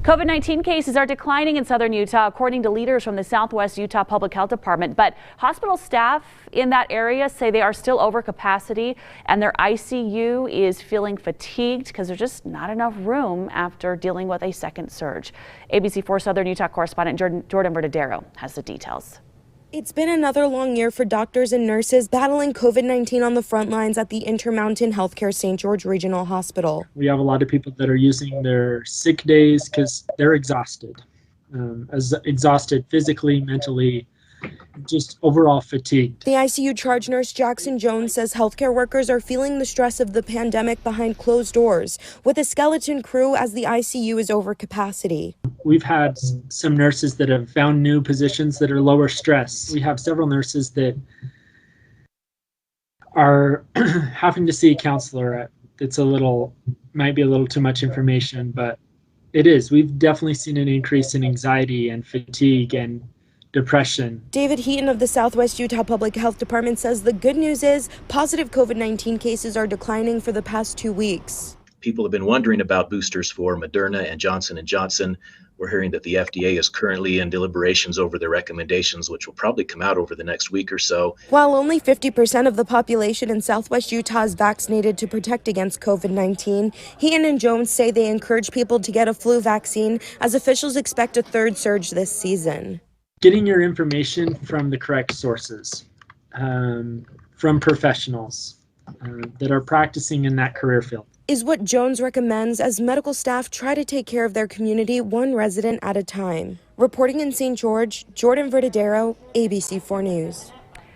COVID-19 cases are declining in southern Utah, according to leaders from the Southwest Utah Public Health Department. But hospital staff in that area say they are still over capacity, and their ICU is feeling fatigued because there's just not enough room after dealing with a second surge. ABC4 Southern Utah correspondent Jordan Verdadero has the details. It's been another long year for doctors and nurses battling COVID-19 on the front lines at the Intermountain Healthcare St. George Regional Hospital. We have a lot of people that are using their sick days because they're exhausted, exhausted physically, mentally, just overall fatigued. The ICU charge nurse Jackson Jones says healthcare workers are feeling the stress of the pandemic behind closed doors, with a skeleton crew as the ICU is over capacity. We've had some nurses that have found new positions that are lower stress. We have several nurses that are having to see a counselor. It's might be a little too much information, but it is. We've definitely seen an increase in anxiety and fatigue and depression. David Heaton of the Southwest Utah Public Health Department says the good news is positive COVID-19 cases are declining for the past 2 weeks. People have been wondering about boosters for Moderna and Johnson & Johnson. We're hearing that the FDA is currently in deliberations over their recommendations, which will probably come out over the next week or so. While only 50% of the population in Southwest Utah is vaccinated to protect against COVID-19, Heaton and Jones say they encourage people to get a flu vaccine as officials expect a third surge this season. Getting your information from the correct sources, from professionals that are practicing in that career field, is what Jones recommends as medical staff try to take care of their community one resident at a time. Reporting in St. George, Jordan Verdadero, ABC4 News.